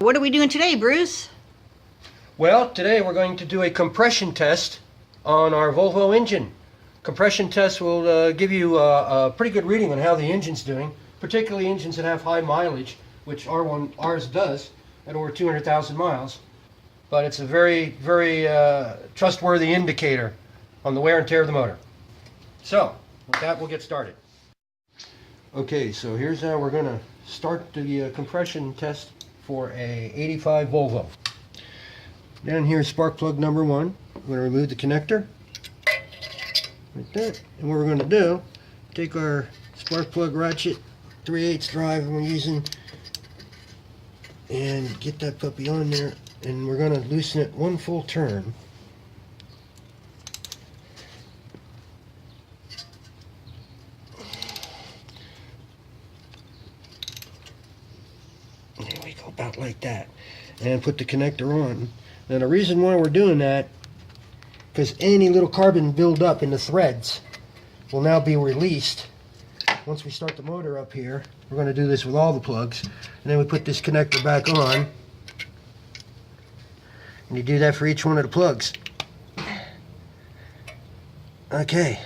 What are we doing today, Bruce? Well, today we're going to do a compression test on our Volvo engine. Compression test will give you a pretty good reading on how the engine's doing, particularly engines that have high mileage, which ours does at over 200,000 miles. But it's a very, very trustworthy indicator on the wear and tear of the motor. So, with that, we'll get started. Okay, so here's how we're going to start the compression test for a 85 Volvo. Down here is spark plug number 1. We're going to remove the connector like that. And what we're going to do, take our spark plug ratchet 3/8 drive we're using and get that puppy on there, and we're going to loosen it one full turn. There we go, about like that. And put the connector on. Now the reason why we're doing that, because any little carbon buildup in the threads will now be released once we start the motor up here. We're going to do this with all the plugs, and then we put this connector back on, and you do that for each one of the plugs. Okay,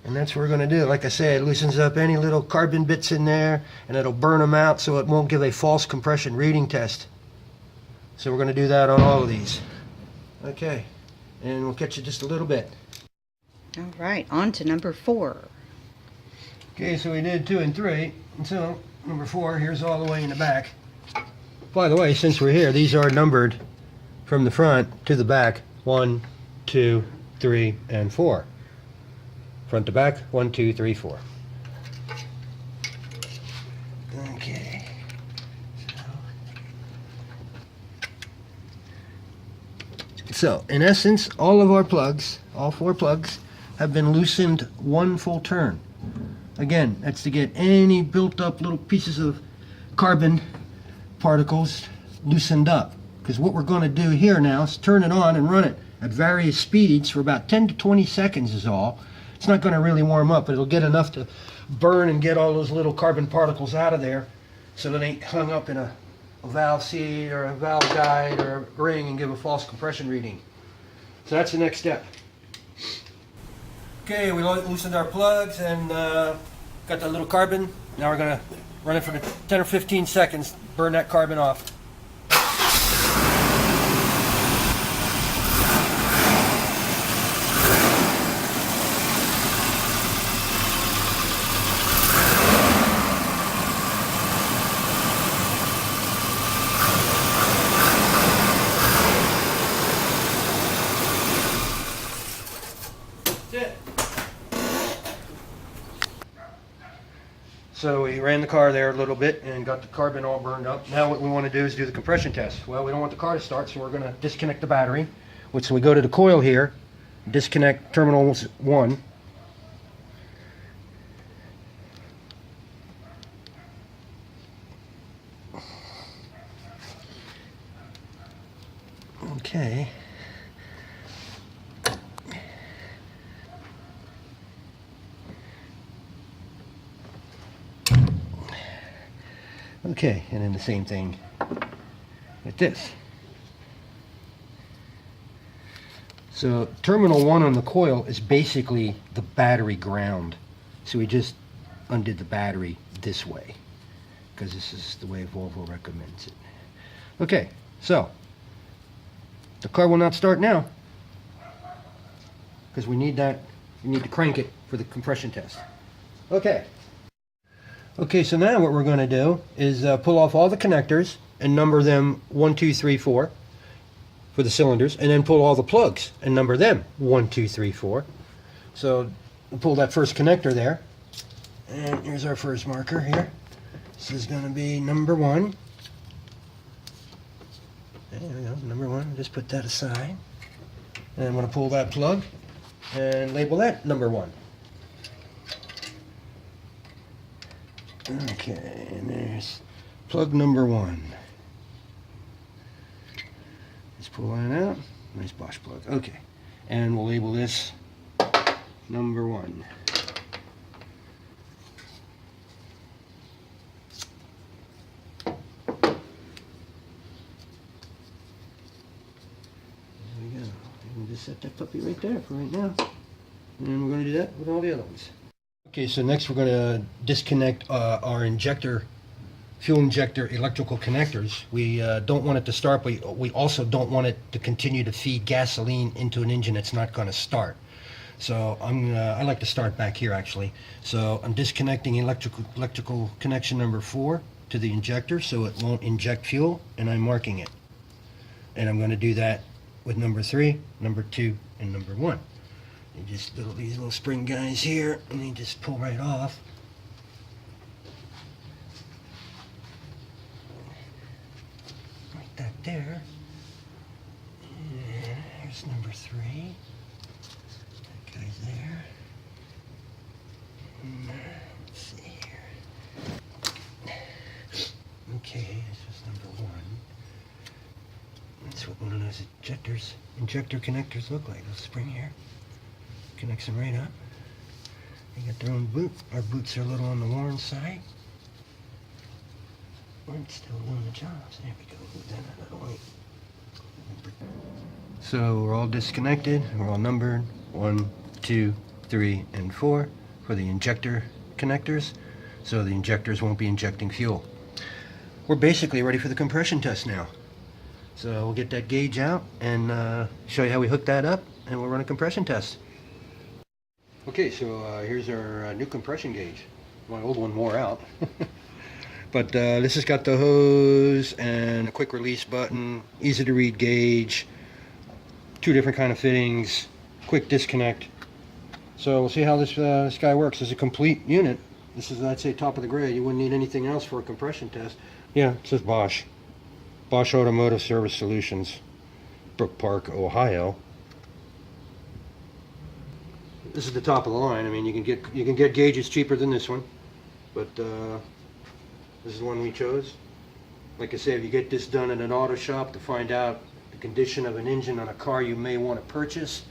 and that's what we're going to do. Like I said, it loosens up any little carbon bits in there, and it'll burn them out so it won't give a false compression reading test. So we're going to do that on all of these. Okay, and we'll catch you just a little bit. All right, on to number 4. Okay, so we did 2 and 3, and so number 4, here's all the way in the back. By the way, since we're here, these are numbered from the front to the back. 1, 2, 3, and 4. Front to back, 1, 2, 3, 4. Okay. So, in essence, all of our plugs, all 4 plugs, have been loosened one full turn. Again, that's to get any built up little pieces of carbon particles loosened up. Because what we're going to do here now is turn it on and run it at various speeds for about 10 to 20 seconds is all. It's not going to really warm up, but it'll get enough to burn and get all those little carbon particles out of there so that they ain't hung up in a valve seat or a valve guide or a ring and give a false compression reading. So that's the next step. Okay, we loosened our plugs and got that little carbon. Now we're going to run it for 10 or 15 seconds, burn that carbon off. So we ran the car there a little bit and got the carbon all burned up. Now what we want to do is do the compression test. Well, we don't want the car to start, so we're going to disconnect the battery. So we go to the coil here, disconnect terminal 1. Okay. Okay, and then the same thing with this. So terminal 1 on the coil is basically the battery ground. So we just undid the battery this way, because this is the way Volvo recommends it. Okay, so the car will not start now, because we need to crank it for the compression test. Okay, so now what we're going to do is pull off all the connectors and number them 1, 2, 3, 4 for the cylinders, and then pull all the plugs and number them 1, 2, 3, 4. So we'll pull that first connector there, and here's our first marker here. This is going to be number 1. There we go, number 1. Just put that aside. And I'm going to pull that plug and label that number 1. Okay, and there's plug number 1. Let's pull that out. Nice Bosch plug. Okay, and we'll label this number 1. set that puppy right there for right now. And we're going to do that with all the other ones. Okay, so next we're going to disconnect our fuel injector electrical connectors. We don't want it to start, but we also don't want it to continue to feed gasoline into an engine that's not going to start. So I like to start back here actually. So I'm disconnecting electrical connection number 4 to the injector so it won't inject fuel, and I'm marking it. And I'm going to do that with number 3, number 2, and number 1. You just these little spring guys here, and they just pull right off. Like that there. And here's number 3. That guy's there. And, let's see here. Okay, this was number 1. That's what one of those injector connectors look like. Those spring here. Connects them right up. They got their own boot. Our boots are a little on the worn side. But still doing the jobs. There we go. Move that out of the way. So we're all disconnected. We're all numbered. 1, 2, 3, and 4 for the injector connectors. So the injectors won't be injecting fuel. We're basically ready for the compression test now. So we'll get that gauge out and show you how we hook that up, and we'll run a compression test. Okay, so here's our new compression gauge. My old one wore out. But this has got the hose and a quick release button, easy to read gauge, 2 different kind of fittings, quick disconnect. So we'll see how this guy works. It's a complete unit. This is, I'd say, top of the grade. You wouldn't need anything else for a compression test. Yeah, it says Bosch. Bosch Automotive Service Solutions, Brook Park, Ohio. This is the top of the line. I mean, you can get gauges cheaper than this one, but this is the one we chose. Like I say, if you get this done in an auto shop to find out the condition of an engine on a car you may want to purchase,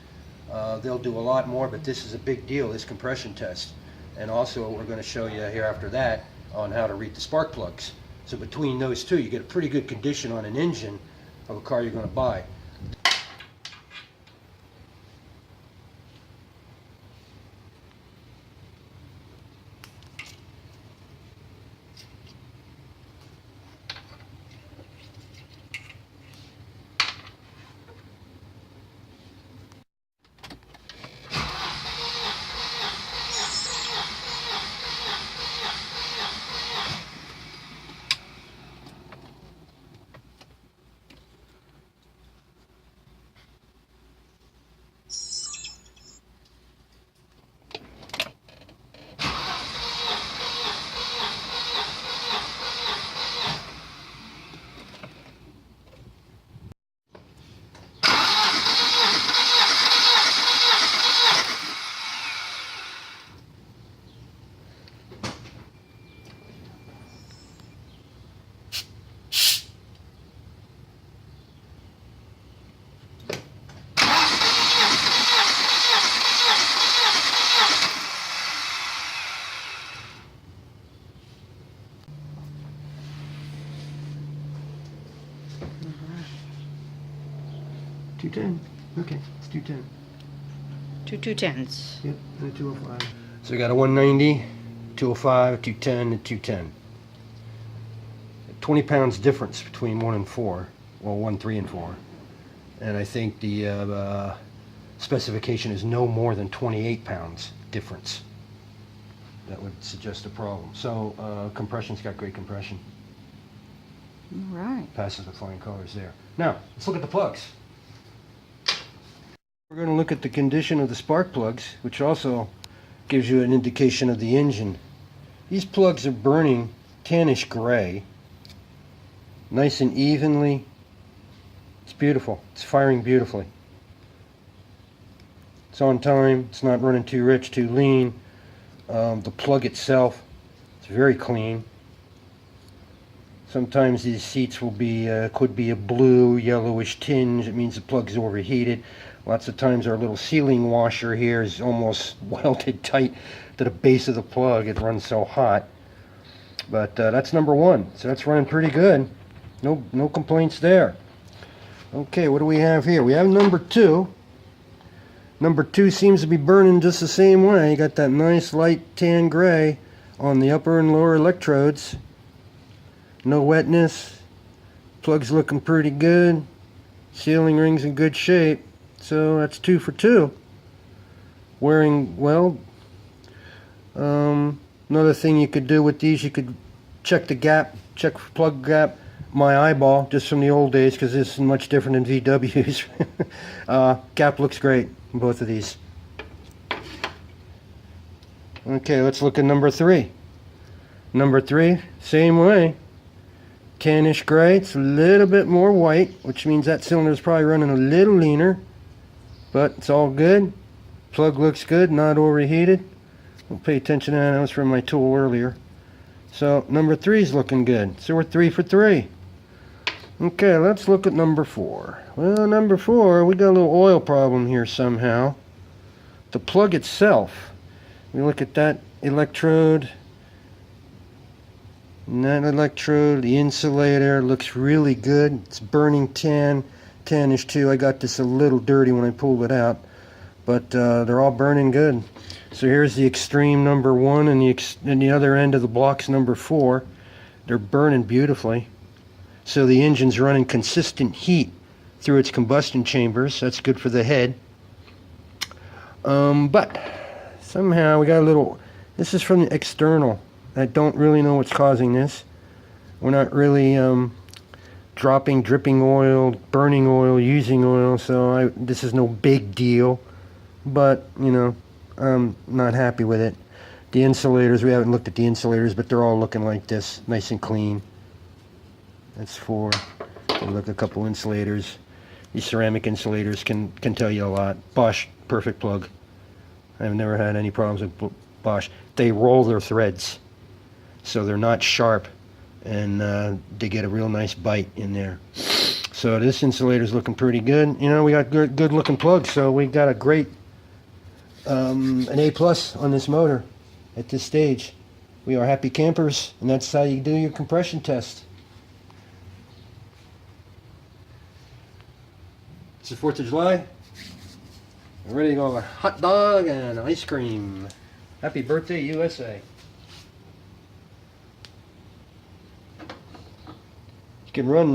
they'll do a lot more, but this is a big deal, this compression test. And also we're going to show you here after that on how to read the spark plugs. So between those two, you get a pretty good condition on an engine of a car you're going to buy. $210. Okay, it's $210. 2 210s. Yep, and a 205. So we got a 190, 205, 210, and 210. 20 pounds difference between 1 and 4. Well, 1, 3, and 4. And I think the specification is no more than 28 pounds difference. That would suggest a problem. So compression's got great compression. All right. Passes with flying colors there. Now, let's look at the plugs. We're going to look at the condition of the spark plugs, which also gives you an indication of the engine. These plugs are burning tannish gray, nice and evenly. It's beautiful. It's firing beautifully. It's on time. It's not running too rich, too lean. The plug itself, it's very clean. Sometimes these seats will be could be a blue, yellowish tinge. It means the plug's overheated. Lots of times our little sealing washer here is almost welded tight to the base of the plug. It runs so hot. But that's number 1. So that's running pretty good. No complaints there. Okay, what do we have here? We have number 2. Number 2 seems to be burning just the same way. You got that nice light tan gray on the upper and lower electrodes. No wetness. Plug's looking pretty good. Sealing ring's in good shape. So that's 2 for 2. Wearing well. Another thing you could do with these, you could check the gap, check for plug gap. My eyeball, just from the old days, because this is much different than VW's. Gap looks great in both of these. Okay, let's look at number 3. Number 3, same way. Tannish gray. It's a little bit more white, which means that cylinder is probably running a little leaner, but it's all good. Plug looks good, not overheated. We'll pay attention to that. That was from my tool earlier. So number 3 is looking good. So we're 3 for 3. Okay, let's look at number 4. Well, number 4, we got a little oil problem here somehow. The plug itself. We look at that electrode. And that electrode, the insulator, looks really good. It's burning tannish too. I got this a little dirty when I pulled it out, but they're all burning good. So here's the extreme number 1, and the other end of the block's number 4. They're burning beautifully. So the engine's running consistent heat through its combustion chambers. That's good for the head. But somehow we got a little. This is from the external. I don't really know what's causing this. We're not really dripping oil, burning oil, using oil, so this is no big deal. But, you know, I'm not happy with it. The insulators, we haven't looked at the insulators, but they're all looking like this, nice and clean. That's 4. Look at a couple insulators. These ceramic insulators can tell you a lot. Bosch, perfect plug. I've never had any problems with Bosch. They roll their threads, so they're not sharp, and they get a real nice bite in there. So this insulator's looking pretty good. You know, we got good looking plugs, so we got a great an A+ on this motor at this stage. We are happy campers, and that's how you do your compression test. It's the 4th of July. We're ready to go have a hot dog and ice cream. Happy birthday, USA. You can run.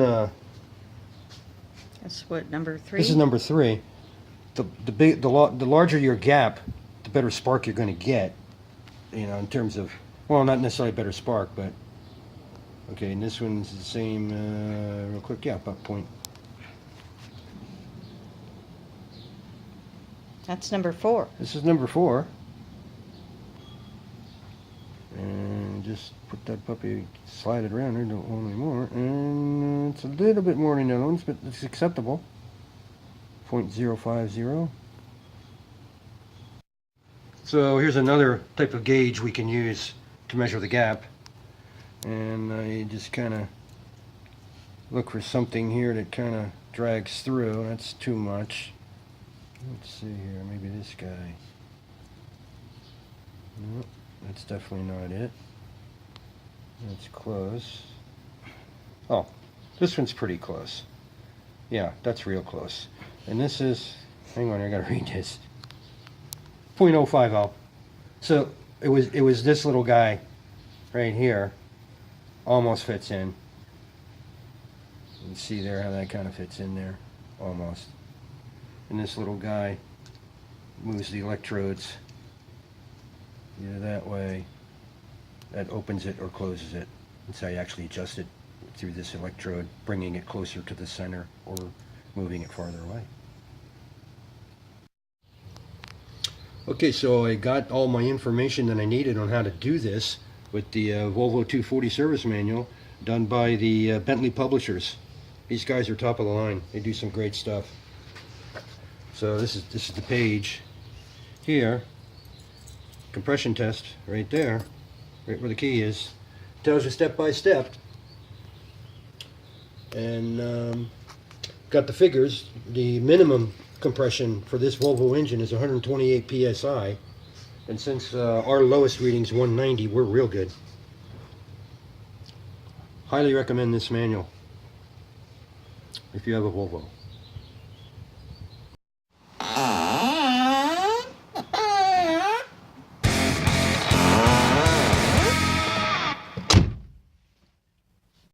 That's what, number 3? This is number 3. The larger your gap, the better spark you're going to get. You know, in terms of, well, not necessarily better spark, but okay. And this one's the same. Real quick, yeah, about point. That's number 4. This is number 4. And just put that puppy, slide it around there, don't want any more. And it's a little bit more than the other ones, but it's acceptable. 0.050. So here's another type of gauge we can use to measure the gap. And I just kind of look for something here that kind of drags through. That's too much. Let's see here, maybe this guy. Nope, that's definitely not it. That's close. Oh, this one's pretty close. Yeah, that's real close. And this is, hang on, I gotta read this. 0.050. So it was this little guy right here. Almost fits in. You can see there how that kind of fits in there. Almost. And this little guy moves the electrodes either that way. That opens it or closes it. That's how you actually adjust it through this electrode, bringing it closer to the center or moving it farther away. Okay, so I got all my information that I needed on how to do this with the Volvo 240 service manual done by the Bentley publishers. These guys are top of the line. They do some great stuff. So this is the page here. Compression test right there, right where the key is. Tells you step by step. And got the figures. The minimum compression for this Volvo engine is 128 psi, and since our lowest reading is 190, we're real good. Highly recommend this manual if you have a Volvo.